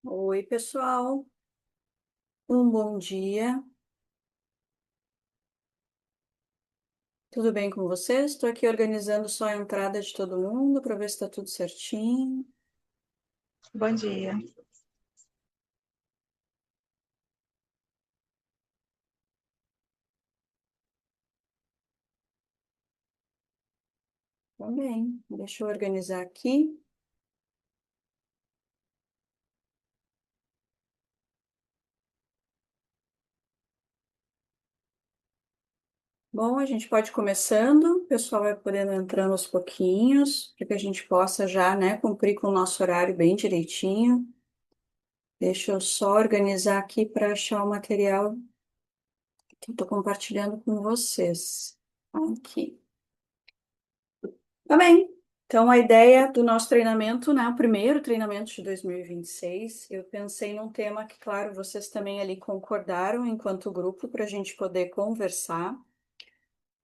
Oi, pessoal. Um bom dia. Tudo bem com vocês? Estou aqui organizando só a entrada de todo mundo para ver se está tudo certinho. Bom dia. Tá bem. Deixa eu organizar aqui. Bom, a gente pode ir começando. O pessoal vai podendo entrando aos pouquinhos, para que a gente possa já, né, cumprir com o nosso horário bem direitinho. Deixa eu só organizar aqui para achar o material que eu estou compartilhando com vocês. Aqui. Tá bem. Então, a ideia do nosso treinamento, né, o primeiro treinamento de 2026, eu pensei num tema que, claro, vocês também ali concordaram enquanto grupo para a gente poder conversar,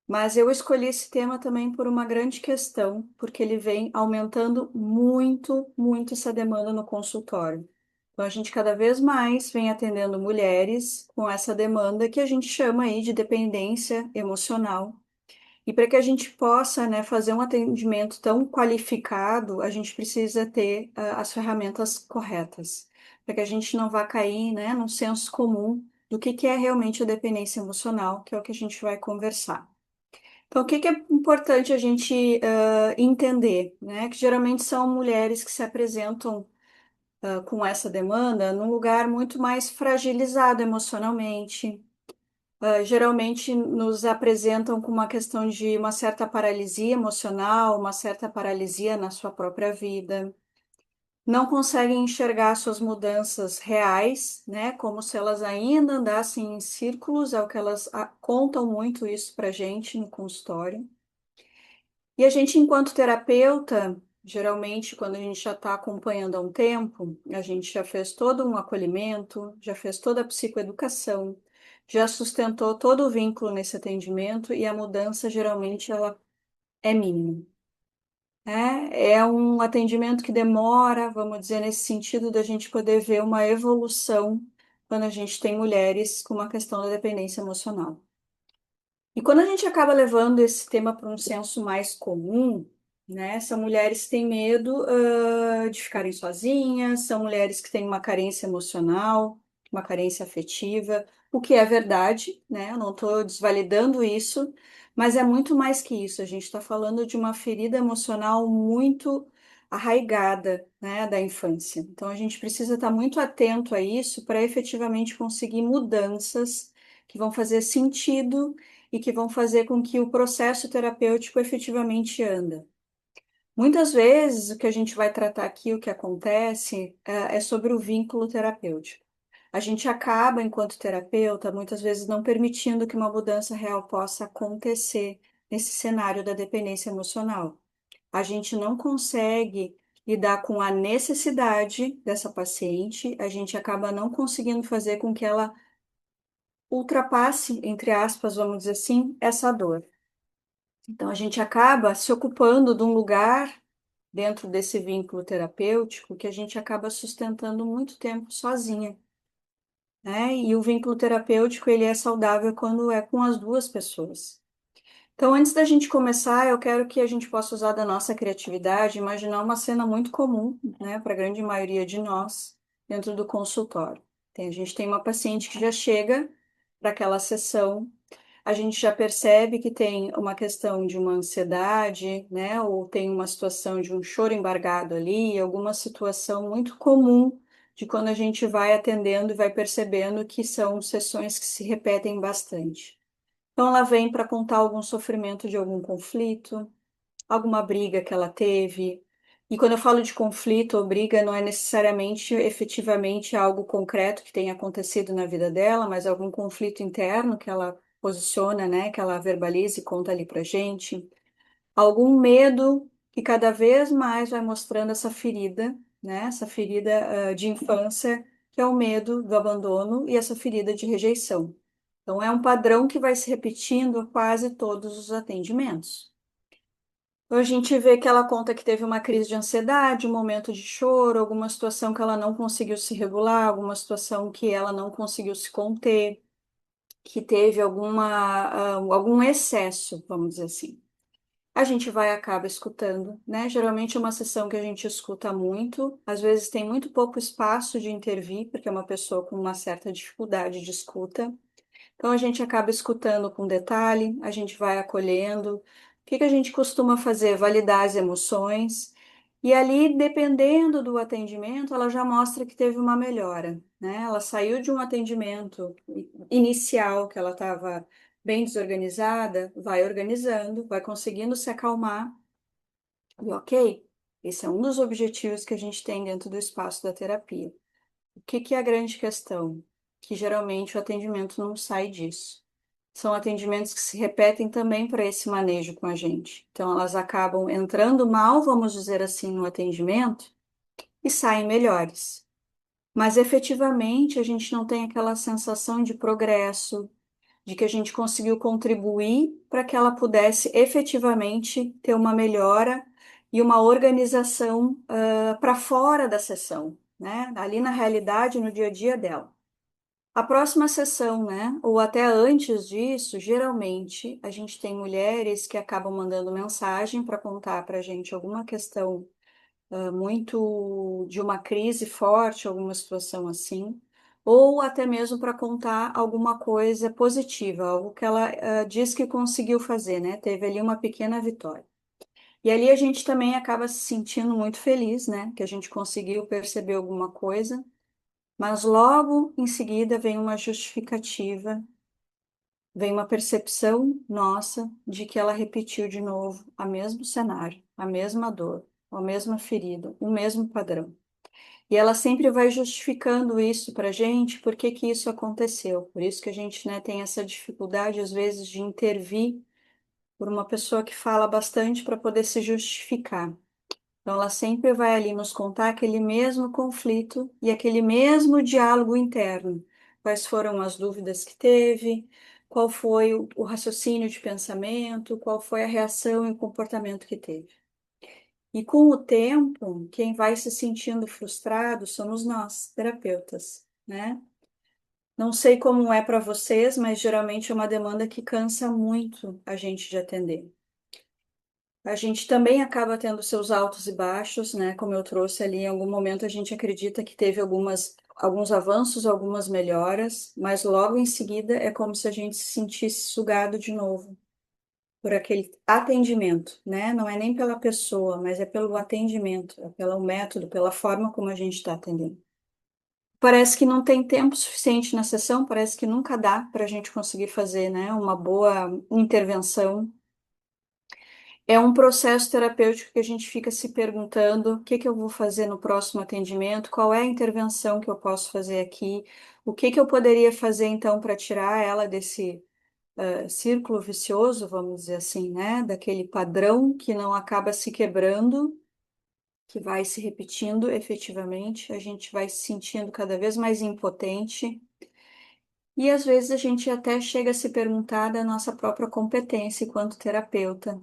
mas eu escolhi esse tema também por uma grande questão, porque ele vem aumentando muito, muito essa demanda no consultório. Então, a gente cada vez mais vem atendendo mulheres com essa demanda que a gente chama aí de dependência emocional. E para que a gente possa, né, fazer um atendimento tão qualificado, a gente precisa ter as ferramentas corretas, para que a gente não vá cair, né, num senso comum do que é realmente a dependência emocional, que é o que a gente vai conversar. Então, o que é importante a gente entender, né, que geralmente são mulheres que se apresentam com essa demanda num lugar muito mais fragilizado emocionalmente, geralmente nos apresentam com uma questão de uma certa paralisia emocional, uma certa paralisia na sua própria vida. Não conseguem enxergar suas mudanças reais, né? Como se elas ainda andassem em círculos, é o que elas contam muito isso para gente no consultório. E a gente, enquanto terapeuta, geralmente, quando a gente já está acompanhando há um tempo, a gente já fez todo um acolhimento, já fez toda a psicoeducação, já sustentou todo o vínculo nesse atendimento e a mudança, geralmente, ela é mínima. É um atendimento que demora, vamos dizer, nesse sentido da gente poder ver uma evolução quando a gente tem mulheres com uma questão da dependência emocional. E quando a gente acaba levando esse tema para um senso mais comum, né, são mulheres que têm medo, de ficarem sozinhas, são mulheres que têm uma carência emocional, uma carência afetiva, o que é verdade, né? Eu não estou desvalidando isso, mas é muito mais que isso. A gente está falando de uma ferida emocional muito arraigada, né, da infância. Então a gente precisa estar muito atento a isso para efetivamente conseguir mudanças que vão fazer sentido e que vão fazer com que o processo terapêutico efetivamente anda. Muitas vezes, o que a gente vai tratar aqui, o que acontece, é sobre o vínculo terapêutico. A gente acaba, enquanto terapeuta, muitas vezes não permitindo que uma mudança real possa acontecer nesse cenário da dependência emocional. A gente não consegue lidar com a necessidade dessa paciente, a gente acaba não conseguindo fazer com que ela ultrapasse, entre aspas, vamos dizer assim, essa dor. Então, a gente acaba se ocupando de um lugar dentro desse vínculo terapêutico que a gente acaba sustentando muito tempo sozinha, né? E o vínculo terapêutico, ele é saudável quando é com as duas pessoas. Então, antes da gente começar, eu quero que a gente possa usar da nossa criatividade, imaginar uma cena muito comum, né, para a grande maioria de nós, dentro do consultório. A gente tem uma paciente que já chega para aquela sessão, a gente já percebe que tem uma questão de uma ansiedade, né, ou tem uma situação de um choro embargado ali, alguma situação muito comum de quando a gente vai atendendo e vai percebendo que são sessões que se repetem bastante. Então, ela vem para contar algum sofrimento de algum conflito, alguma briga que ela teve. E quando eu falo de conflito ou briga, não é necessariamente efetivamente algo concreto que tenha acontecido na vida dela, mas algum conflito interno que ela posiciona, né, que ela verbaliza e conta ali pra gente. Algum medo que cada vez mais vai mostrando essa ferida, né, essa ferida, de infância, que é o medo do abandono e essa ferida de rejeição. Então, é um padrão que vai se repetindo a quase todos os atendimentos. A gente vê que ela conta que teve uma crise de ansiedade, um momento de choro, alguma situação que ela não conseguiu se regular, alguma situação que ela não conseguiu se conter, que teve algum excesso, vamos dizer assim. A gente vai e acaba escutando, né? Geralmente é uma sessão que a gente escuta muito, às vezes tem muito pouco espaço de intervir, porque é uma pessoa com uma certa dificuldade de escuta. Então a gente acaba escutando com detalhe, a gente vai acolhendo. O que que a gente costuma fazer? Validar as emoções. E ali, dependendo do atendimento, ela já mostra que teve uma melhora, né? Ela saiu de um atendimento inicial, que ela estava bem desorganizada, vai organizando, vai conseguindo se acalmar. E ok, esse é um dos objetivos que a gente tem dentro do espaço da terapia. O que que é a grande questão? Que geralmente o atendimento não sai disso. São atendimentos que se repetem também para esse manejo com a gente. Então, elas acabam entrando mal, vamos dizer assim, no atendimento e saem melhores. Mas efetivamente a gente não tem aquela sensação de progresso, de que a gente conseguiu contribuir para que ela pudesse efetivamente ter uma melhora e uma organização para fora da sessão, né? Ali na realidade, no dia a dia dela. A próxima sessão, né? Ou até antes disso, geralmente a gente tem mulheres que acabam mandando mensagem para contar para a gente alguma questão muito de uma crise forte, alguma situação assim, ou até mesmo para contar alguma coisa positiva, algo que ela diz que conseguiu fazer, né? Teve ali uma pequena vitória. E ali a gente também acaba se sentindo muito feliz, né? Que a gente conseguiu perceber alguma coisa, mas logo em seguida vem uma justificativa, vem uma percepção nossa de que ela repetiu de novo o mesmo cenário, a mesma dor, a mesma ferida, o mesmo padrão. E ela sempre vai justificando isso para a gente, por que que isso aconteceu. Por isso que a gente, né, tem essa dificuldade, às vezes, de intervir por uma pessoa que fala bastante para poder se justificar. Então, ela sempre vai ali nos contar aquele mesmo conflito e aquele mesmo diálogo interno. Quais foram as dúvidas que teve, qual foi o raciocínio de pensamento, qual foi a reação e o comportamento que teve. E com o tempo, quem vai se sentindo frustrado somos nós, terapeutas, né? Não sei como é para vocês, mas geralmente é uma demanda que cansa muito a gente de atender. A gente também acaba tendo seus altos e baixos, né? Como eu trouxe ali, em algum momento a gente acredita que teve alguns avanços, algumas melhoras, mas logo em seguida é como se a gente se sentisse sugado de novo por aquele atendimento, né? Não é nem pela pessoa, mas é pelo atendimento, é pelo método, pela forma como a gente está atendendo. Parece que não tem tempo suficiente na sessão, parece que nunca dá para a gente conseguir fazer, né, uma boa intervenção. É um processo terapêutico que a gente fica se perguntando o que que eu vou fazer no próximo atendimento, qual é a intervenção que eu posso fazer aqui, o que que eu poderia fazer então para tirar ela desse círculo vicioso, vamos dizer assim, né? Daquele padrão que não acaba se quebrando, que vai se repetindo efetivamente, a gente vai se sentindo cada vez mais impotente e às vezes a gente até chega a se perguntar da nossa própria competência enquanto terapeuta.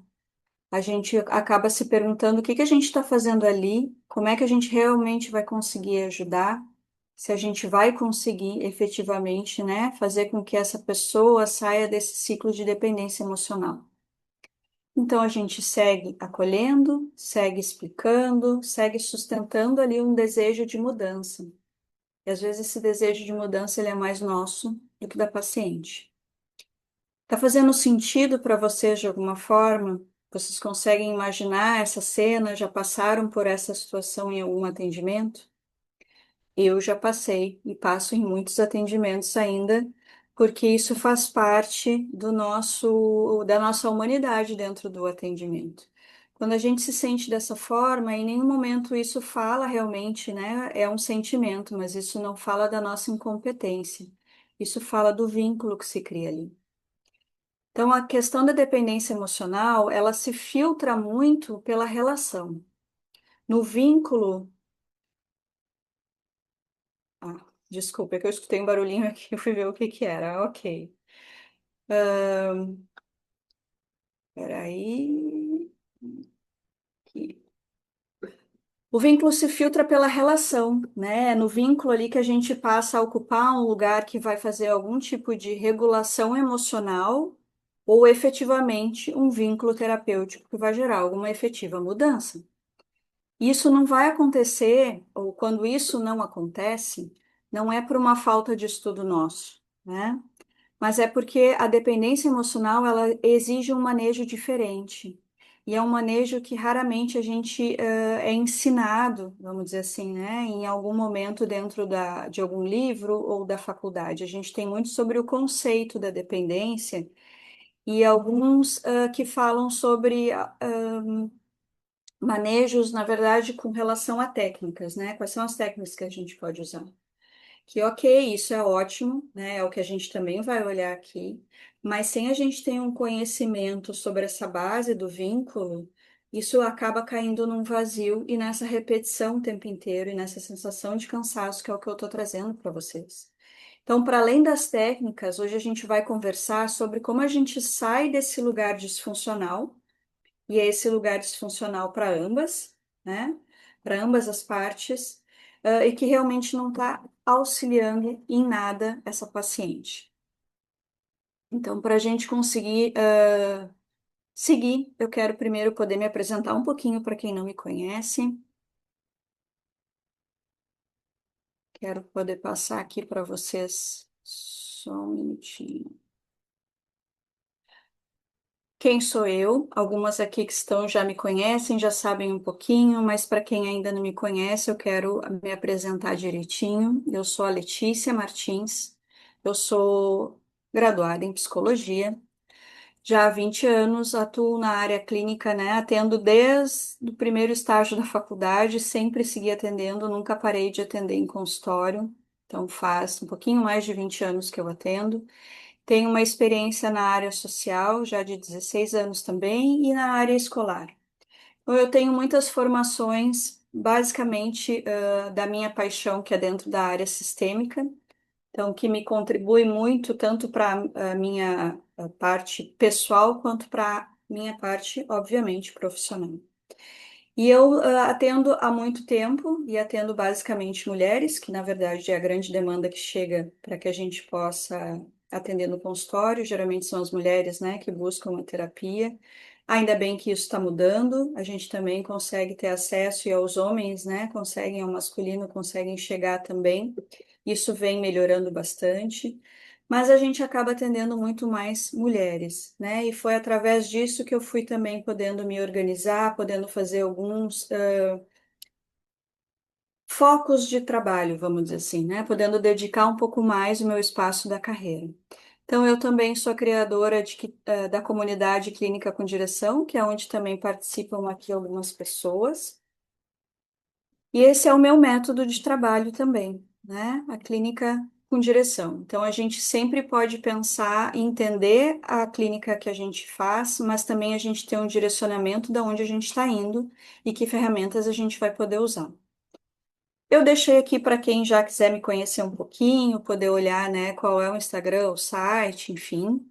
A gente acaba se perguntando o que que a gente está fazendo ali, como é que a gente realmente vai conseguir ajudar, se a gente vai conseguir efetivamente, né, fazer com que essa pessoa saia desse ciclo de dependência emocional. Então a gente segue acolhendo, segue explicando, segue sustentando ali um desejo de mudança. E às vezes esse desejo de mudança ele é mais nosso do que da paciente. Tá fazendo sentido para vocês de alguma forma? Vocês conseguem imaginar essa cena? Já passaram por essa situação em algum atendimento? Eu já passei e passo em muitos atendimentos ainda, porque isso faz parte da nossa humanidade dentro do atendimento. Quando a gente se sente dessa forma, em nenhum momento isso fala realmente, né? É um sentimento, mas isso não fala da nossa incompetência. Isso fala do vínculo que se cria ali. Então, a questão da dependência emocional, ela se filtra muito pela relação. No vínculo, desculpa, é que eu escutei um barulhinho aqui, eu fui ver o que que era. Ok. Peraí. O vínculo se filtra pela relação, né? É no vínculo ali que a gente passa a ocupar um lugar que vai fazer algum tipo de regulação emocional ou efetivamente um vínculo terapêutico que vai gerar alguma efetiva mudança. Isso não vai acontecer, ou quando isso não acontece, não é por uma falta de estudo nosso, né? Mas é porque a dependência emocional ela exige um manejo diferente. E é um manejo que raramente a gente é ensinado, vamos dizer assim, né? Em algum momento dentro de algum livro ou da faculdade. A gente tem muito sobre o conceito da dependência e alguns que falam sobre manejos, na verdade, com relação a técnicas, né? Quais são as técnicas que a gente pode usar? Que ok, isso é ótimo, né? É o que a gente também vai olhar aqui, mas sem a gente ter um conhecimento sobre essa base do vínculo, isso acaba caindo num vazio e nessa repetição o tempo inteiro e nessa sensação de cansaço que é o que eu estou trazendo para vocês. Então, para além das técnicas, hoje a gente vai conversar sobre como a gente sai desse lugar disfuncional, e é esse lugar disfuncional para ambas, né? Para ambas as partes, e que realmente não está auxiliando em nada essa paciente. Então, para a gente conseguir seguir, eu quero primeiro poder me apresentar um pouquinho para quem não me conhece. Quero poder passar aqui para vocês só um minutinho. Quem sou eu? Algumas aqui que estão já me conhecem, já sabem um pouquinho, mas para quem ainda não me conhece, eu quero me apresentar direitinho. Eu sou a Letícia Martins, eu sou graduada em psicologia. Já há 20 anos atuo na área clínica, né? Atendo desde o primeiro estágio da faculdade, sempre segui atendendo, nunca parei de atender em consultório. Então faz um pouquinho mais de 20 anos que eu atendo. Tenho uma experiência na área social, já de 16 anos também, e na área escolar. Então, eu tenho muitas formações, basicamente, da minha paixão, que é dentro da área sistêmica, então, que me contribui muito, tanto para a minha parte pessoal, quanto para a minha parte, obviamente, profissional. E eu atendo há muito tempo e atendo basicamente mulheres, que na verdade é a grande demanda que chega para que a gente possa atender no consultório. Geralmente são as mulheres, né, que buscam a terapia. Ainda bem que isso está mudando. A gente também consegue ter acesso e aos homens, né, conseguem ao masculino, conseguem chegar também. Isso vem melhorando bastante. Mas a gente acaba atendendo muito mais mulheres, né? E foi através disso que eu fui também podendo me organizar, podendo fazer alguns focos de trabalho, vamos dizer assim, né? Podendo dedicar um pouco mais o meu espaço da carreira. Então, eu também sou criadora da comunidade Clínica com Direção, que é onde também participam aqui algumas pessoas. E esse é o meu método de trabalho também, né? A clínica com direção. Então, a gente sempre pode pensar e entender a clínica que a gente faz, mas também a gente tem um direcionamento de onde a gente está indo e que ferramentas a gente vai poder usar. Eu deixei aqui para quem já quiser me conhecer um pouquinho, poder olhar, né, qual é o Instagram, o site, enfim.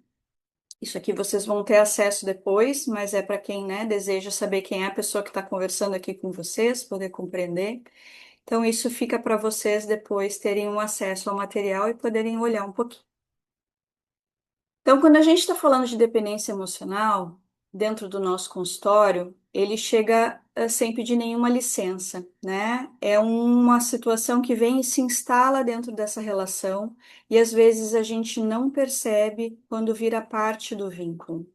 Isso aqui vocês vão ter acesso depois, mas é para quem, né, deseja saber quem é a pessoa que está conversando aqui com vocês, poder compreender. Então, isso fica para vocês depois terem um acesso ao material e poderem olhar um pouquinho. Então, quando a gente está falando de dependência emocional, dentro do nosso consultório, ele chega sem pedir nenhuma licença, né? É uma situação que vem e se instala dentro dessa relação, e às vezes a gente não percebe quando vira parte do vínculo.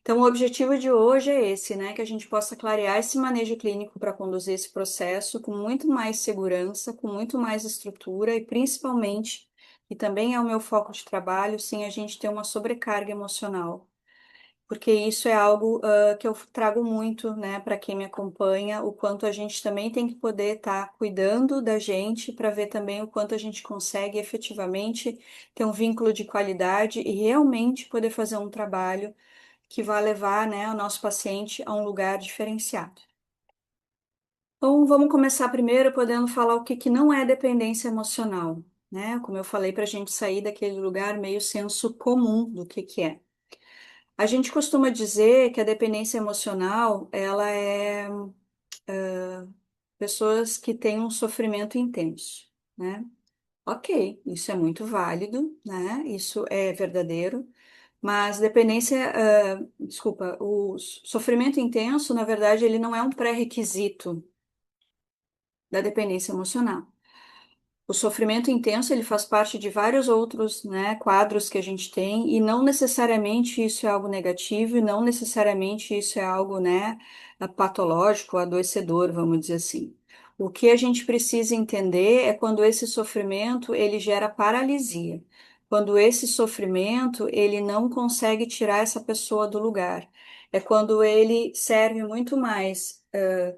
Então, o objetivo de hoje é esse, né? Que a gente possa clarear esse manejo clínico para conduzir esse processo com muito mais segurança, com muito mais estrutura e principalmente, e também é o meu foco de trabalho, sim, a gente ter uma sobrecarga emocional, porque isso é algo que eu trago muito, né, para quem me acompanha, o quanto a gente também tem que poder estar cuidando da gente para ver também o quanto a gente consegue efetivamente ter um vínculo de qualidade e realmente poder fazer um trabalho que vai levar, né, o nosso paciente a um lugar diferenciado. Então, vamos começar primeiro podendo falar o que não é dependência emocional, né? Como eu falei, para a gente sair daquele lugar meio senso comum do que é. A gente costuma dizer que a dependência emocional, ela é pessoas que têm um sofrimento intenso, né? Ok, isso é muito válido, né? Isso é verdadeiro, mas dependência, desculpa, o sofrimento intenso, na verdade, ele não é um pré-requisito da dependência emocional. O sofrimento intenso, ele faz parte de vários outros, né, quadros que a gente tem, e não necessariamente isso é algo negativo, e não necessariamente isso é algo, né, patológico, adoecedor, vamos dizer assim. O que a gente precisa entender é quando esse sofrimento, ele gera paralisia. Quando esse sofrimento, ele não consegue tirar essa pessoa do lugar. É quando ele serve muito mais,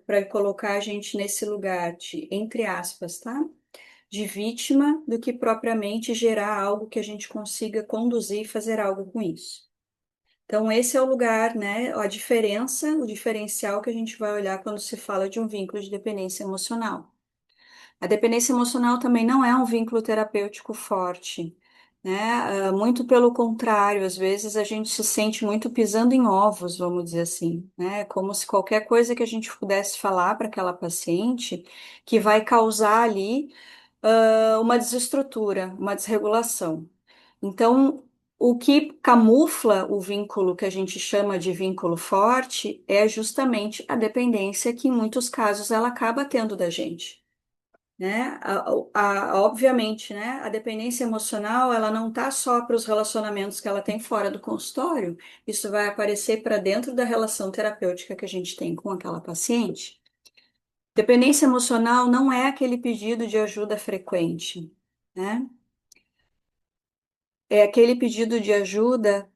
para colocar a gente nesse lugar de, entre aspas, tá? De vítima do que propriamente gerar algo que a gente consiga conduzir e fazer algo com isso. Então, esse é o lugar, né? A diferença, o diferencial que a gente vai olhar quando se fala de um vínculo de dependência emocional. A dependência emocional também não é um vínculo terapêutico forte, né? Muito pelo contrário, às vezes a gente se sente muito pisando em ovos, vamos dizer assim, né? Como se qualquer coisa que a gente pudesse falar para aquela paciente que vai causar ali uma desestrutura, uma desregulação. Então, o que camufla o vínculo que a gente chama de vínculo forte é justamente a dependência que, em muitos casos, ela acaba tendo da gente. Né? Obviamente, né? A dependência emocional, ela não tá só para os relacionamentos que ela tem fora do consultório, isso vai aparecer para dentro da relação terapêutica que a gente tem com aquela paciente. Dependência emocional não é aquele pedido de ajuda frequente, né? É aquele pedido de ajuda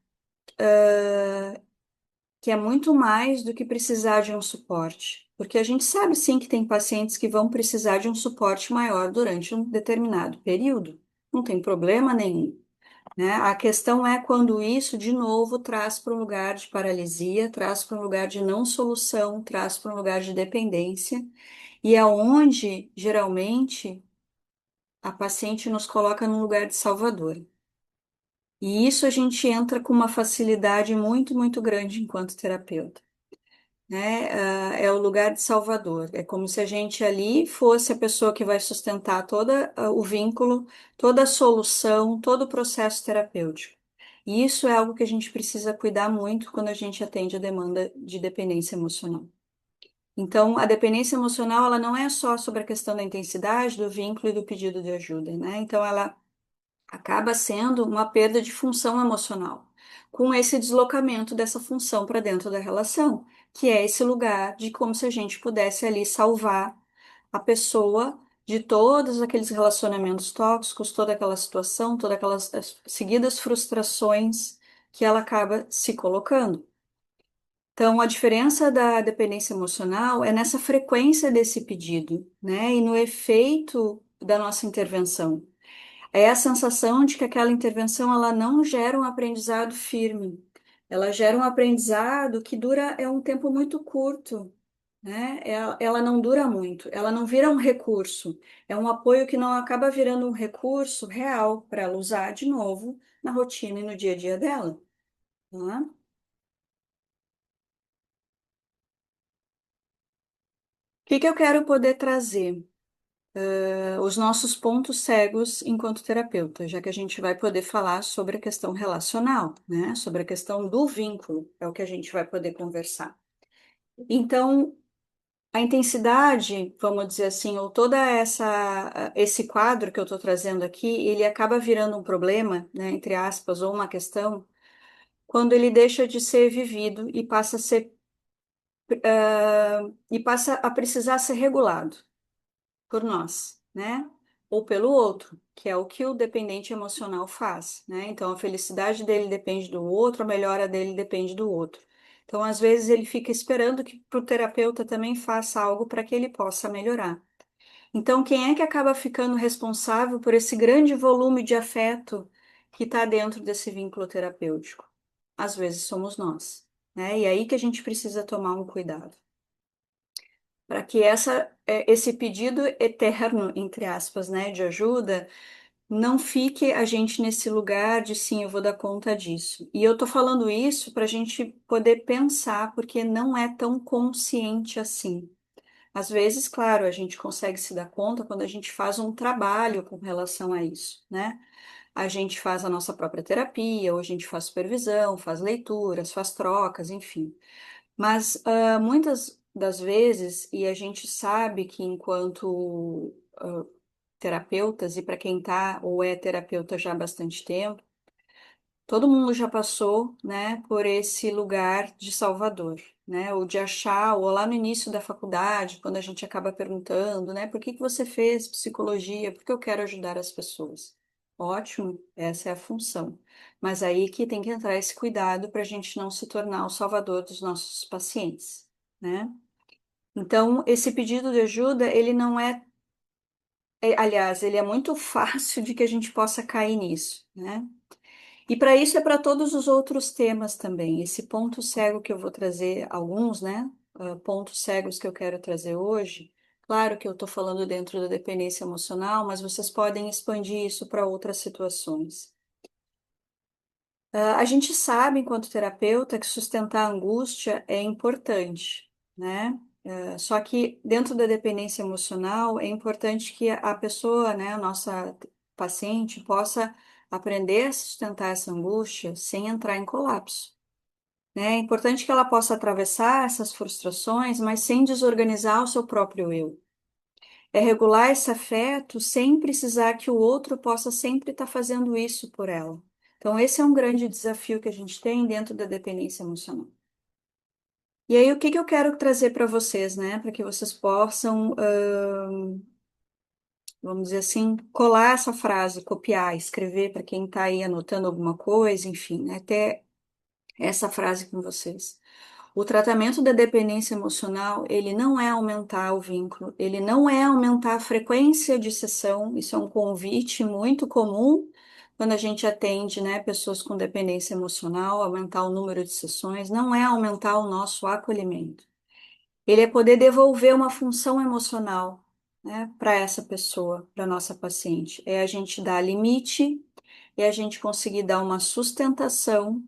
que é muito mais do que precisar de um suporte. Porque a gente sabe sim que tem pacientes que vão precisar de um suporte maior durante um determinado período. Não tem problema nenhum, né? A questão é quando isso, de novo, traz para um lugar de paralisia, traz para um lugar de não solução, traz para um lugar de dependência, e é onde, geralmente, a paciente nos coloca num lugar de salvador. E isso a gente entra com uma facilidade muito, muito grande enquanto terapeuta, né? É o lugar de salvador. É como se a gente ali fosse a pessoa que vai sustentar todo o vínculo, toda a solução, todo o processo terapêutico. E isso é algo que a gente precisa cuidar muito quando a gente atende a demanda de dependência emocional. Então, a dependência emocional, ela não é só sobre a questão da intensidade do vínculo e do pedido de ajuda, né? Então, ela acaba sendo uma perda de função emocional, com esse deslocamento dessa função para dentro da relação, que é esse lugar de como se a gente pudesse ali salvar a pessoa de todos aqueles relacionamentos tóxicos, toda aquela situação, todas aquelas seguidas frustrações que ela acaba se colocando. Então, a diferença da dependência emocional é nessa frequência desse pedido, né? E no efeito da nossa intervenção. É a sensação de que aquela intervenção ela não gera um aprendizado firme. Ela gera um aprendizado que dura um tempo muito curto, né? Ela não dura muito, ela não vira um recurso. É um apoio que não acaba virando um recurso real para ela usar de novo na rotina e no dia a dia dela, né? O que que eu quero poder trazer? Os nossos pontos cegos enquanto terapeuta, já que a gente vai poder falar sobre a questão relacional, né? Sobre a questão do vínculo, é o que a gente vai poder conversar. Então, a intensidade, vamos dizer assim, ou toda esse quadro que eu estou trazendo aqui, ele acaba virando um problema, né, entre aspas, ou uma questão, quando ele deixa de ser vivido e passa a ser, e passa a precisar ser regulado por nós, né? Ou pelo outro, que é o que o dependente emocional faz, né? Então, a felicidade dele depende do outro, a melhora dele depende do outro. Então, às vezes, ele fica esperando que o terapeuta também faça algo para que ele possa melhorar. Então, quem é que acaba ficando responsável por esse grande volume de afeto que está dentro desse vínculo terapêutico? Às vezes somos nós, né? E é aí que a gente precisa tomar um cuidado para que esse pedido eterno, entre aspas, né, de ajuda, não fique a gente nesse lugar de sim, eu vou dar conta disso. E eu tô falando isso para a gente poder pensar, porque não é tão consciente assim. Às vezes, claro, a gente consegue se dar conta quando a gente faz um trabalho com relação a isso, né? A gente faz a nossa própria terapia, ou a gente faz supervisão, faz leituras, faz trocas, enfim. Mas muitas das vezes, e a gente sabe que enquanto terapeutas, e para quem está ou é terapeuta já há bastante tempo, todo mundo já passou, né, por esse lugar de Salvador, né, ou de achar, ou lá no início da faculdade, quando a gente acaba perguntando, né, por que que você fez psicologia? Porque eu quero ajudar as pessoas. Ótimo, essa é a função. Mas aí que tem que entrar esse cuidado para a gente não se tornar o salvador dos nossos pacientes, né? Então, esse pedido de ajuda, ele não aliás, ele é muito fácil de que a gente possa cair nisso, né? E para isso é para todos os outros temas também. Esse ponto cego que eu vou trazer, alguns, né? Pontos cegos que eu quero trazer hoje. Claro que eu estou falando dentro da dependência emocional, mas vocês podem expandir isso para outras situações. A gente sabe, enquanto terapeuta, que sustentar a angústia é importante, né? Só que dentro da dependência emocional é importante que a pessoa, né, a nossa paciente, possa aprender a sustentar essa angústia sem entrar em colapso, né? É importante que ela possa atravessar essas frustrações, mas sem desorganizar o seu próprio eu. É regular esse afeto sem precisar que o outro possa sempre estar fazendo isso por ela. Então, esse é um grande desafio que a gente tem dentro da dependência emocional. E aí, o que que eu quero trazer para vocês, né? Para que vocês possam, vamos dizer assim, colar essa frase, copiar, escrever para quem está aí anotando alguma coisa, enfim, né? Ter essa frase com vocês. O tratamento da dependência emocional, ele não é aumentar o vínculo, ele não é aumentar a frequência de sessão, isso é um convite muito comum quando a gente atende, né, pessoas com dependência emocional, aumentar o número de sessões, não é aumentar o nosso acolhimento. Ele é poder devolver uma função emocional, né, para essa pessoa, para nossa paciente. É a gente dar limite, é a gente conseguir dar uma sustentação,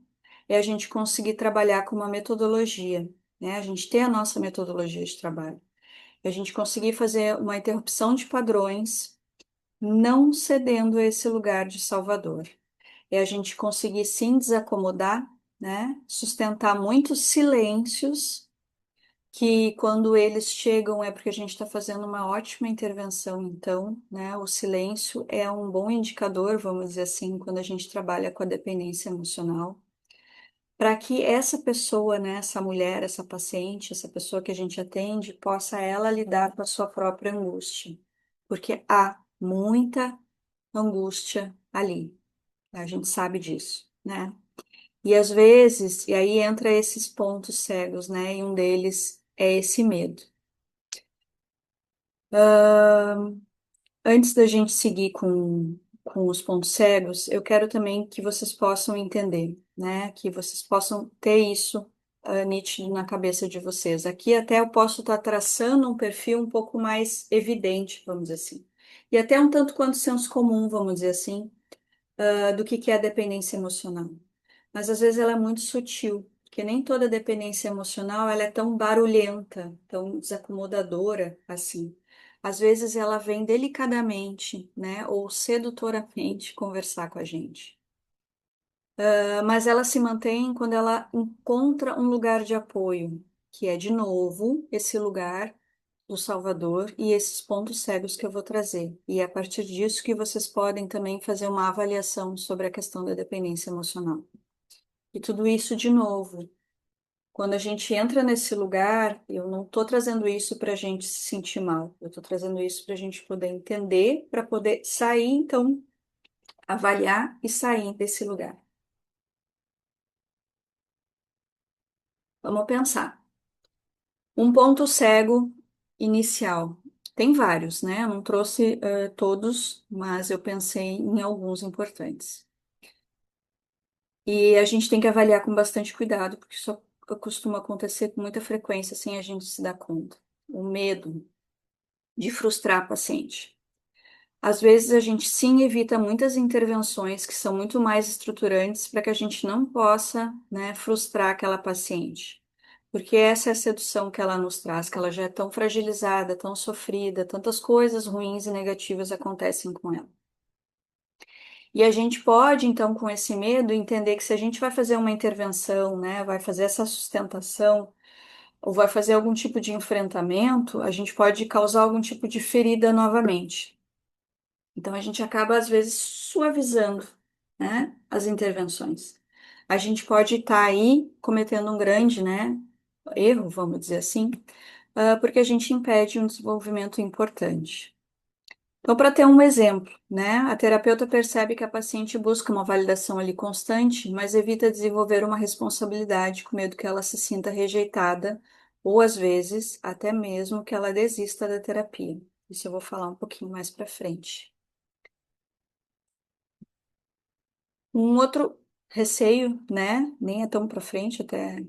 é a gente conseguir trabalhar com uma metodologia, né? A gente ter a nossa metodologia de trabalho. É a gente conseguir fazer uma interrupção de padrões, não cedendo a esse lugar de salvador. É a gente conseguir sim desacomodar, né? Sustentar muitos silêncios que quando eles chegam é porque a gente está fazendo uma ótima intervenção, então, né? O silêncio é um bom indicador, vamos dizer assim, quando a gente trabalha com a dependência emocional, para que essa pessoa, né, essa mulher, essa paciente, essa pessoa que a gente atende, possa ela lidar com a sua própria angústia, porque há muita angústia ali, a gente sabe disso, né? E às vezes, e aí entra esses pontos cegos, né? E um deles é esse medo. Antes da gente seguir com os pontos cegos, eu quero também que vocês possam entender, né? Que vocês possam ter isso nítido na cabeça de vocês. Aqui até eu posso estar traçando um perfil um pouco mais evidente, vamos dizer assim. E até um tanto quanto senso comum, vamos dizer assim, do que é a dependência emocional. Mas às vezes ela é muito sutil, porque nem toda dependência emocional ela é tão barulhenta, tão desacomodadora assim. Às vezes ela vem delicadamente, né, ou sedutoramente conversar com a gente. Mas ela se mantém quando ela encontra um lugar de apoio, que é de novo esse lugar do Salvador e esses pontos cegos que eu vou trazer. E é a partir disso que vocês podem também fazer uma avaliação sobre a questão da dependência emocional. E tudo isso de novo. Quando a gente entra nesse lugar, eu não estou trazendo isso para a gente se sentir mal, eu estou trazendo isso para a gente poder entender, para poder sair, então, avaliar e sair desse lugar. Vamos pensar. Um ponto cego inicial. Tem vários, né? Eu não trouxe todos, mas eu pensei em alguns importantes. E a gente tem que avaliar com bastante cuidado, porque isso costuma acontecer com muita frequência sem a gente se dar conta. O medo de frustrar a paciente. Às vezes a gente sim evita muitas intervenções que são muito mais estruturantes para que a gente não possa, né, frustrar aquela paciente. Porque essa é a sedução que ela nos traz, que ela já é tão fragilizada, tão sofrida, tantas coisas ruins e negativas acontecem com ela. E a gente pode, então, com esse medo, entender que se a gente vai fazer uma intervenção, né, vai fazer essa sustentação, ou vai fazer algum tipo de enfrentamento, a gente pode causar algum tipo de ferida novamente. Então, a gente acaba, às vezes, suavizando, né, as intervenções. A gente pode estar aí cometendo um grande, né, erro, vamos dizer assim, porque a gente impede um desenvolvimento importante. Então, para ter um exemplo, né, a terapeuta percebe que a paciente busca uma validação ali constante, mas evita desenvolver uma responsabilidade com medo que ela se sinta rejeitada, ou às vezes até mesmo que ela desista da terapia. Isso eu vou falar um pouquinho mais para frente. Um outro receio, né, nem é tão para frente, até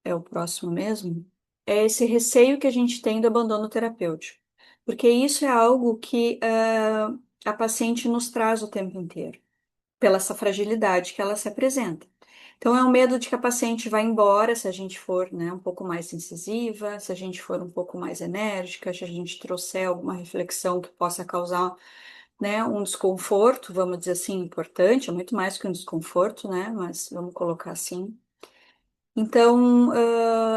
é o próximo mesmo, é esse receio que a gente tem do abandono terapêutico, porque isso é algo que a paciente nos traz o tempo inteiro, pela essa fragilidade que ela se apresenta. Então, é o medo de que a paciente vá embora se a gente for, né, um pouco mais incisiva, se a gente for um pouco mais enérgica, se a gente trouxer alguma reflexão que possa causar, né, um desconforto, vamos dizer assim, importante, é muito mais que um desconforto, né, mas vamos colocar assim. Então,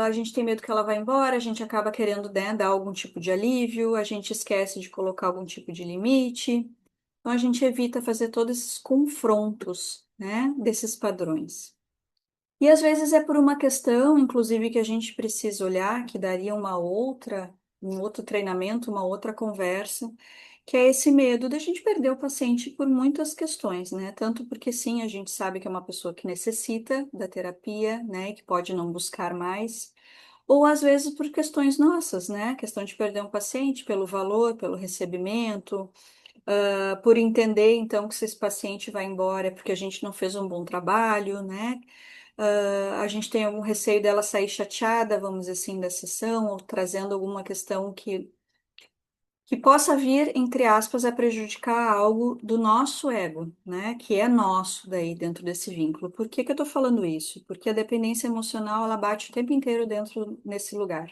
a gente tem medo que ela vá embora, a gente acaba querendo, né, dar algum tipo de alívio, a gente esquece de colocar algum tipo de limite. Então, a gente evita fazer todos esses confrontos, né, desses padrões. E às vezes é por uma questão, inclusive, que a gente precisa olhar, que daria um outro treinamento, uma outra conversa, que é esse medo da gente perder o paciente por muitas questões, né? Tanto porque sim, a gente sabe que é uma pessoa que necessita da terapia, né, e que pode não buscar mais, ou às vezes por questões nossas, né? Questão de perder um paciente pelo valor, pelo recebimento, por entender então que se esse paciente vai embora é porque a gente não fez um bom trabalho, né? A gente tem algum receio dela sair chateada, vamos dizer assim, da sessão, ou trazendo alguma questão que possa vir, entre aspas, a prejudicar algo do nosso ego, né? Que é nosso daí dentro desse vínculo. Por que que eu tô falando isso? Porque a dependência emocional, ela bate o tempo inteiro dentro nesse lugar.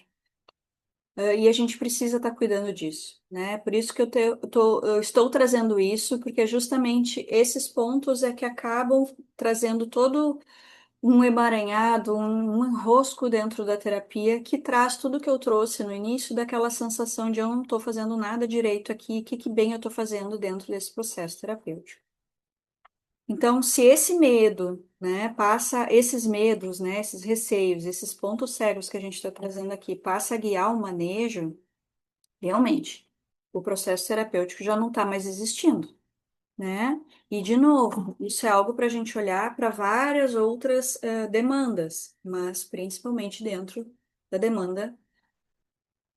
E a gente precisa estar cuidando disso, né? Por isso que eu estou trazendo isso, porque justamente esses pontos é que acabam trazendo todo um emaranhado, um enrosco dentro da terapia que traz tudo que eu trouxe no início daquela sensação de eu não estou fazendo nada direito aqui, que bem eu estou fazendo dentro desse processo terapêutico. Então, se esse medo, né, passa, esses medos, né, esses receios, esses pontos cegos que a gente está trazendo aqui, passa a guiar o manejo, realmente, o processo terapêutico já não está mais existindo, né? E, de novo, isso é algo para a gente olhar para várias outras demandas, mas principalmente dentro da demanda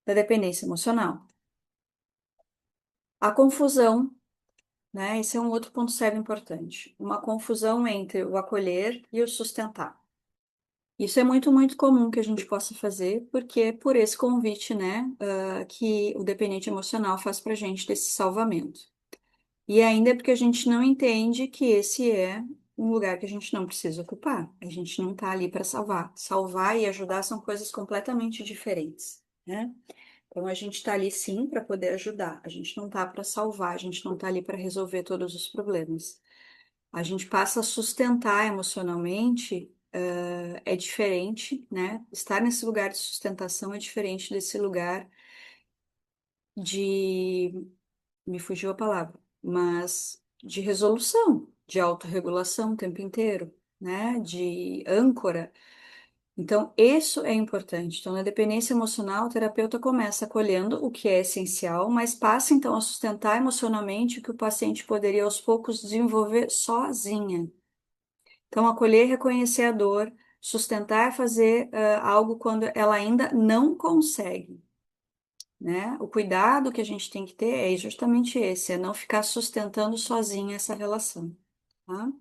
da dependência emocional. A confusão, né? Esse é um outro ponto cego importante. Uma confusão entre o acolher e o sustentar. Isso é muito, muito comum que a gente possa fazer, porque é por esse convite, né, que o dependente emocional faz para a gente desse salvamento. E ainda é porque a gente não entende que esse é um lugar que a gente não precisa ocupar. A gente não está ali para salvar. Salvar e ajudar são coisas completamente diferentes, né? Então a gente está ali sim para poder ajudar. A gente não está para salvar, a gente não está ali para resolver todos os problemas. A gente passa a sustentar emocionalmente, é diferente, né? Estar nesse lugar de sustentação é diferente desse lugar de me fugiu a palavra, mas de resolução, de autorregulação o tempo inteiro, né? De âncora. Então, isso é importante. Então, na dependência emocional, o terapeuta começa acolhendo o que é essencial, mas passa então a sustentar emocionalmente o que o paciente poderia aos poucos desenvolver sozinha. Então, acolher, reconhecer a dor, sustentar, fazer algo quando ela ainda não consegue, né? O cuidado que a gente tem que ter é justamente esse, é não ficar sustentando sozinha essa relação, tá?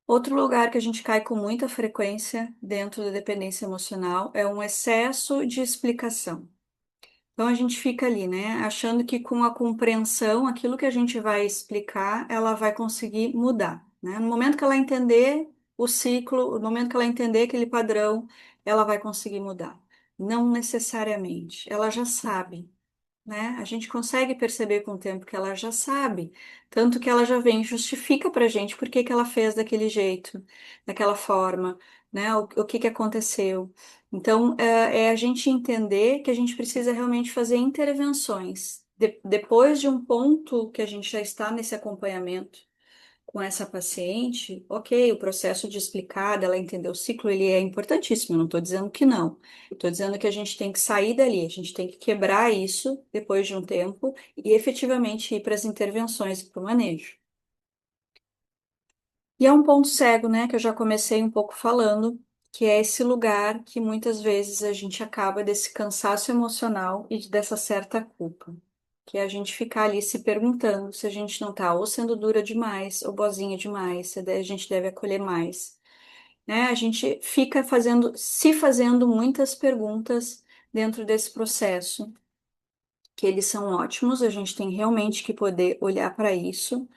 Outro lugar que a gente cai com muita frequência dentro da dependência emocional é um excesso de explicação. Então a gente fica ali, né, achando que com a compreensão, aquilo que a gente vai explicar, ela vai conseguir mudar, né? No momento que ela entender o ciclo, no momento que ela entender aquele padrão, ela vai conseguir mudar. Não necessariamente, ela já sabe, né? A gente consegue perceber com o tempo que ela já sabe, tanto que ela já vem e justifica pra gente por que que ela fez daquele jeito, daquela forma, né? O que que aconteceu. Então, é a gente entender que a gente precisa realmente fazer intervenções. Depois de um ponto que a gente já está nesse acompanhamento, com essa paciente, ok, o processo de explicar, dela entender o ciclo, ele é importantíssimo, eu não estou dizendo que não. Estou dizendo que a gente tem que sair dali, a gente tem que quebrar isso depois de um tempo e efetivamente ir para as intervenções e para o manejo. E é um ponto cego, né, que eu já comecei um pouco falando, que é esse lugar que muitas vezes a gente acaba desse cansaço emocional e dessa certa culpa, que é a gente ficar ali se perguntando se a gente não tá ou sendo dura demais ou boazinha demais, se a gente deve acolher mais, né? A gente fica se fazendo muitas perguntas dentro desse processo, que eles são ótimos, a gente tem realmente que poder olhar para isso,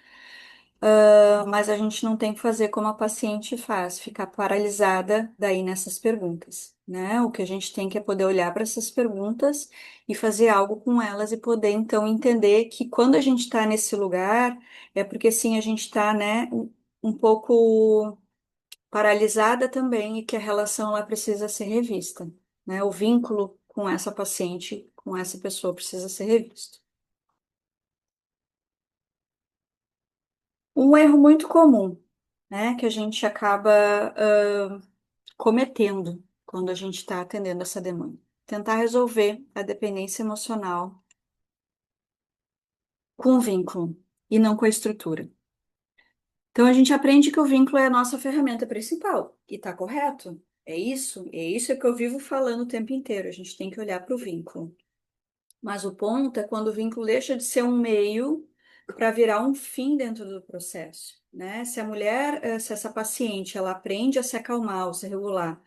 mas a gente não tem que fazer como a paciente faz, ficar paralisada daí nessas perguntas, né? O que a gente tem que é poder olhar para essas perguntas e fazer algo com elas e poder então entender que quando a gente está nesse lugar é porque sim a gente está, né, um pouco paralisada também e que a relação ela precisa ser revista, né? O vínculo com essa paciente, com essa pessoa precisa ser revisto. Um erro muito comum, né, que a gente acaba cometendo quando a gente está atendendo essa demanda. Tentar resolver a dependência emocional com o vínculo e não com a estrutura. Então a gente aprende que o vínculo é a nossa ferramenta principal e está correto. É isso que eu vivo falando o tempo inteiro. A gente tem que olhar para o vínculo. Mas o ponto é quando o vínculo deixa de ser um meio para virar um fim dentro do processo, né? Se a mulher, se essa paciente, ela aprende a se acalmar, ou se regular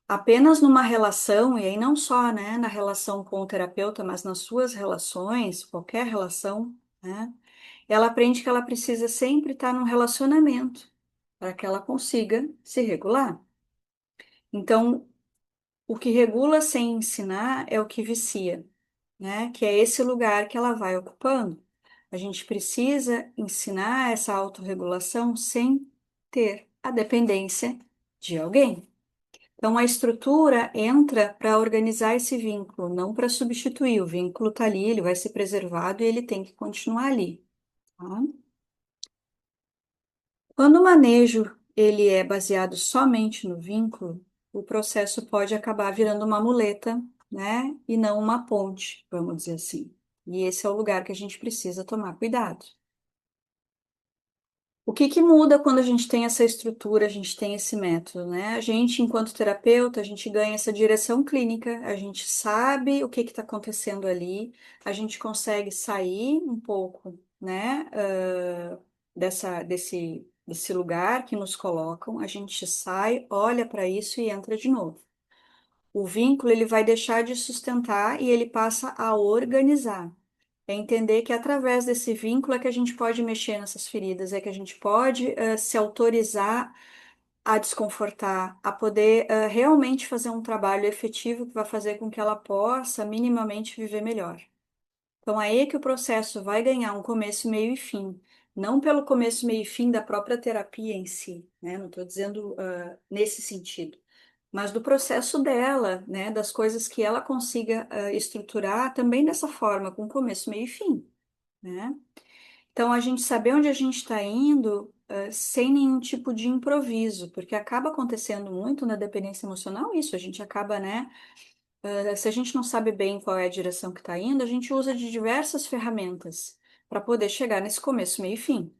apenas numa relação, e aí não só, né, na relação com o terapeuta, mas nas suas relações, qualquer relação, né, ela aprende que ela precisa sempre estar num relacionamento para que ela consiga se regular. Então, o que regula sem ensinar é o que vicia, né, que é esse lugar que ela vai ocupando. A gente precisa ensinar essa autorregulação sem ter a dependência de alguém. Então, a estrutura entra para organizar esse vínculo, não para substituir. O vínculo está ali, ele vai ser preservado e ele tem que continuar ali. Tá? Quando o manejo ele é baseado somente no vínculo, o processo pode acabar virando uma muleta, né? E não uma ponte, vamos dizer assim. E esse é o lugar que a gente precisa tomar cuidado. O que que muda quando a gente tem essa estrutura, a gente tem esse método, né? A gente, enquanto terapeuta, a gente ganha essa direção clínica, a gente sabe o que está acontecendo ali, a gente consegue sair um pouco, né, desse lugar que nos colocam, a gente sai, olha para isso e entra de novo. O vínculo, ele vai deixar de sustentar e ele passa a organizar. É entender que através desse vínculo é que a gente pode mexer nessas feridas, é que a gente pode se autorizar a desconfortar, a poder realmente fazer um trabalho efetivo que vai fazer com que ela possa minimamente viver melhor. Então, aí é que o processo vai ganhar um começo, meio e fim. Não pelo começo, meio e fim da própria terapia em si, né? Não estou dizendo nesse sentido, mas do processo dela, né? Das coisas que ela consiga estruturar também dessa forma, com começo, meio e fim, né? Então, a gente saber onde a gente está indo, sem nenhum tipo de improviso, porque acaba acontecendo muito na dependência emocional isso, a gente acaba, né? Se a gente não sabe bem qual é a direção que está indo, a gente usa de diversas ferramentas para poder chegar nesse começo, meio e fim.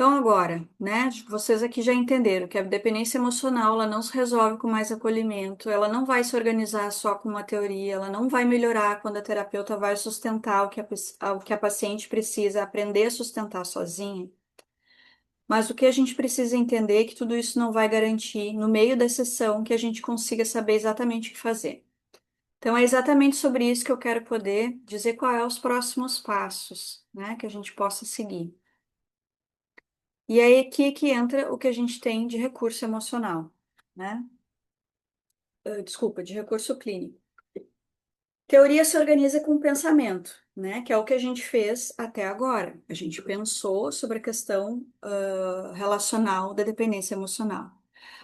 Então, agora, né, vocês aqui já entenderam que a dependência emocional, ela não se resolve com mais acolhimento, ela não vai se organizar só com uma teoria, ela não vai melhorar quando a terapeuta vai sustentar o que a paciente precisa aprender a sustentar sozinha. Mas o que a gente precisa entender é que tudo isso não vai garantir, no meio da sessão, que a gente consiga saber exatamente o que fazer. Então, é exatamente sobre isso que eu quero poder dizer qual é os próximos passos, né, que a gente possa seguir. E aí aqui que entra o que a gente tem de recurso emocional, né? Desculpa, de recurso clínico. Teoria se organiza com pensamento, né? Que é o que a gente fez até agora. A gente pensou sobre a questão, relacional da dependência emocional.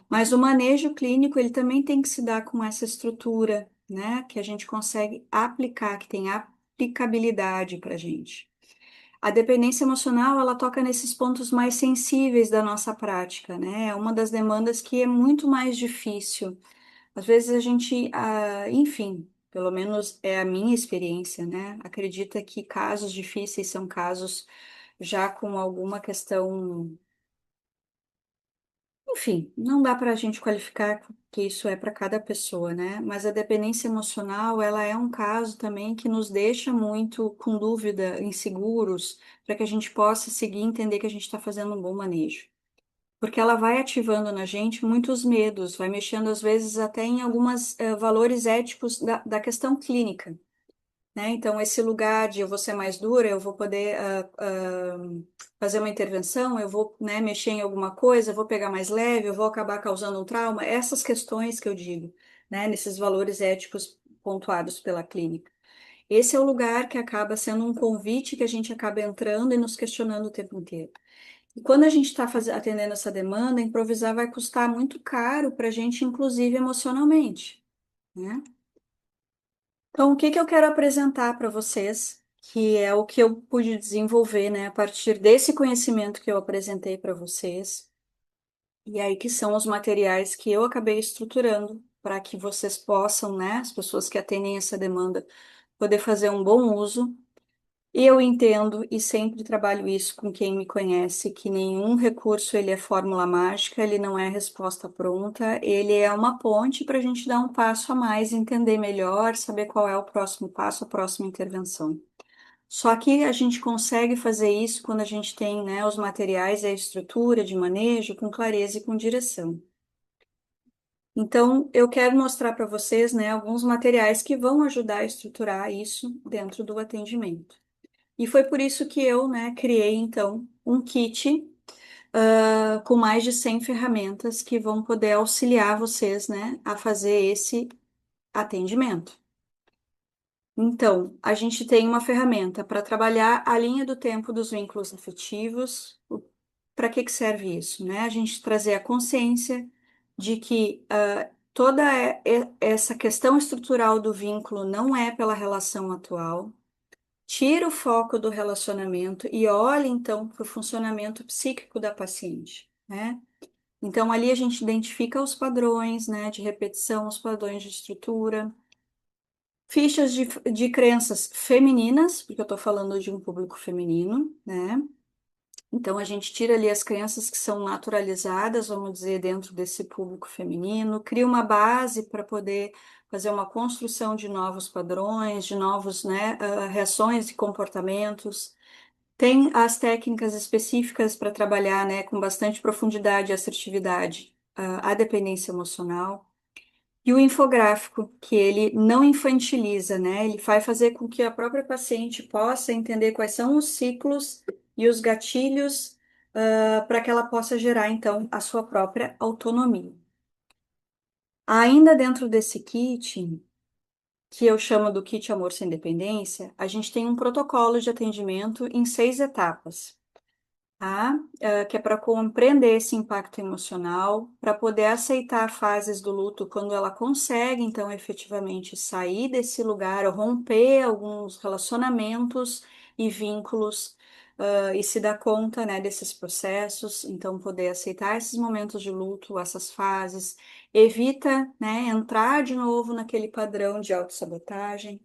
Mas o manejo clínico, ele também tem que se dar com essa estrutura, né? Que a gente consegue aplicar, que tem aplicabilidade para a gente. A dependência emocional, ela toca nesses pontos mais sensíveis da nossa prática, né? É uma das demandas que é muito mais difícil. Às vezes a gente, enfim, pelo menos é a minha experiência, né? Acredita que casos difíceis são casos já com alguma questão. Enfim, não dá para a gente qualificar que isso é para cada pessoa, né? Mas a dependência emocional, ela é um caso também que nos deixa muito com dúvida, inseguros, para que a gente possa seguir e entender que a gente está fazendo um bom manejo. Porque ela vai ativando na gente muitos medos, vai mexendo às vezes até em alguns valores éticos da questão clínica, né? Então, esse lugar de eu vou ser mais dura, eu vou poder fazer uma intervenção, eu vou, né, mexer em alguma coisa, eu vou pegar mais leve, eu vou acabar causando um trauma, essas questões que eu digo, né, nesses valores éticos pontuados pela clínica. Esse é o lugar que acaba sendo um convite que a gente acaba entrando e nos questionando o tempo inteiro. E quando a gente está atendendo essa demanda, improvisar vai custar muito caro para a gente, inclusive emocionalmente, né? Então, o que que eu quero apresentar para vocês, que é o que eu pude desenvolver, né, a partir desse conhecimento que eu apresentei para vocês, e aí que são os materiais que eu acabei estruturando para que vocês possam, né, as pessoas que atendem essa demanda, poder fazer um bom uso. E eu entendo e sempre trabalho isso com quem me conhece, que nenhum recurso ele é fórmula mágica, ele não é resposta pronta, ele é uma ponte para a gente dar um passo a mais, entender melhor, saber qual é o próximo passo, a próxima intervenção. Só que a gente consegue fazer isso quando a gente tem, né, os materiais e a estrutura de manejo com clareza e com direção. Então, eu quero mostrar para vocês, né, alguns materiais que vão ajudar a estruturar isso dentro do atendimento. E foi por isso que eu, né, criei, então, um kit, com mais de 100 ferramentas que vão poder auxiliar vocês, né, a fazer esse atendimento. Então, a gente tem uma ferramenta para trabalhar a linha do tempo dos vínculos afetivos. Para que que serve isso, né? A gente trazer a consciência de que toda essa questão estrutural do vínculo não é pela relação atual. Tira o foco do relacionamento e olha então para o funcionamento psíquico da paciente, né? Então ali a gente identifica os padrões, né, de repetição, os padrões de estrutura, fichas de crenças femininas, porque eu estou falando de um público feminino, né? Então a gente tira ali as crenças que são naturalizadas, vamos dizer, dentro desse público feminino, cria uma base para poder fazer uma construção de novos padrões, de novos, né, reações e comportamentos. Tem as técnicas específicas para trabalhar, né, com bastante profundidade e assertividade, a dependência emocional. E o infográfico, que ele não infantiliza, né? Ele vai fazer com que a própria paciente possa entender quais são os ciclos e os gatilhos, para que ela possa gerar, então, a sua própria autonomia. Ainda dentro desse kit, que eu chamo do kit Amor Sem Dependência, a gente tem um protocolo de atendimento em 6 etapas. Tá? Que é para compreender esse impacto emocional, para poder aceitar fases do luto quando ela consegue, então, efetivamente sair desse lugar, ou romper alguns relacionamentos e vínculos, e se dar conta, né, desses processos, então, poder aceitar esses momentos de luto, essas fases, evita, né, entrar de novo naquele padrão de autossabotagem.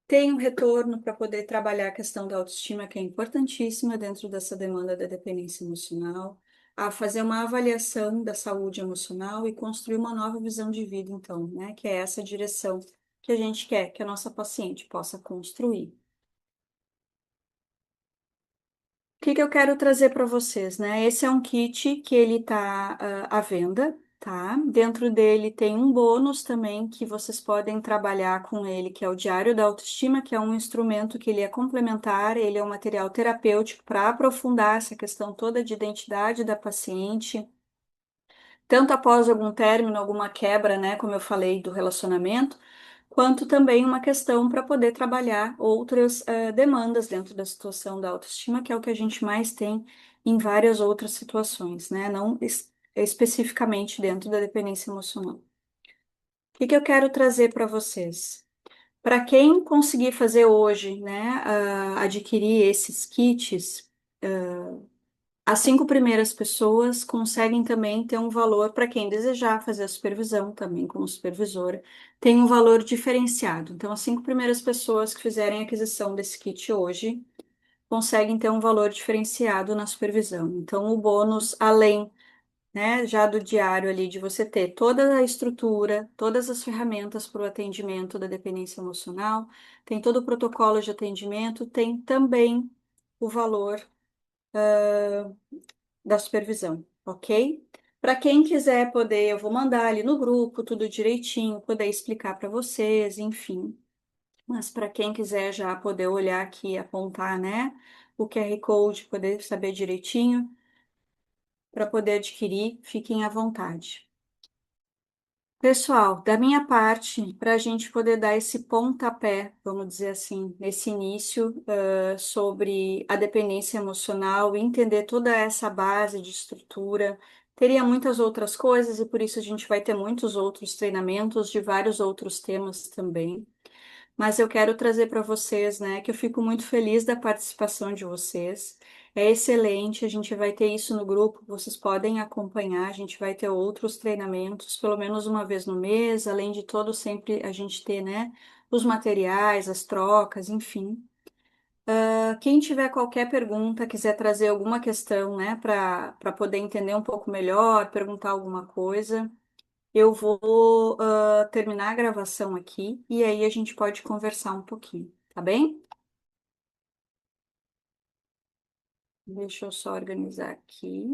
tem um retorno para poder trabalhar a questão da autoestima, que é importantíssima dentro dessa demanda da dependência emocional, a fazer uma avaliação da saúde emocional e construir uma nova visão de vida, então, né? Que é essa direção que a gente quer que a nossa paciente possa construir. O que que eu quero trazer para vocês, né? Esse é um kit que ele está à venda, tá? Dentro dele tem um bônus também que vocês podem trabalhar com ele, que é o Diário da Autoestima, que é um instrumento que ele é complementar, ele é um material terapêutico para aprofundar essa questão toda de identidade da paciente, tanto após algum término, alguma quebra, né, como eu falei, do relacionamento, quanto também uma questão para poder trabalhar outras demandas dentro da situação da autoestima, que é o que a gente mais tem em várias outras situações, né, não especificamente dentro da dependência emocional. O que que eu quero trazer para vocês? Para quem conseguir fazer hoje, né, adquirir esses kits, as 5 primeiras pessoas conseguem também ter um valor para quem desejar fazer a supervisão, também como supervisora, tem um valor diferenciado. Então, as 5 primeiras pessoas que fizerem a aquisição desse kit hoje conseguem ter um valor diferenciado na supervisão. Então, o bônus, além, né, já do diário ali, de você ter toda a estrutura, todas as ferramentas para o atendimento da dependência emocional, tem todo o protocolo de atendimento, tem também o valor da supervisão, ok? Para quem quiser poder, eu vou mandar ali no grupo tudo direitinho, poder explicar para vocês, enfim. Mas para quem quiser já poder olhar aqui, apontar, né, o QR Code, poder saber direitinho, para poder adquirir, fiquem à vontade. Pessoal, da minha parte, para a gente poder dar esse pontapé, vamos dizer assim, nesse início, sobre a dependência emocional, e entender toda essa base de estrutura, teria muitas outras coisas e por isso a gente vai ter muitos outros treinamentos de vários outros temas também. Mas eu quero trazer para vocês, né, que eu fico muito feliz da participação de vocês. É excelente, a gente vai ter isso no grupo, vocês podem acompanhar, a gente vai ter outros treinamentos, pelo menos uma vez no mês, além de todo sempre a gente ter, né, os materiais, as trocas, enfim. Quem tiver qualquer pergunta, quiser trazer alguma questão, né, para poder entender um pouco melhor, perguntar alguma coisa, eu vou, terminar a gravação aqui e aí a gente pode conversar um pouquinho, tá bem? Deixa eu só organizar aqui.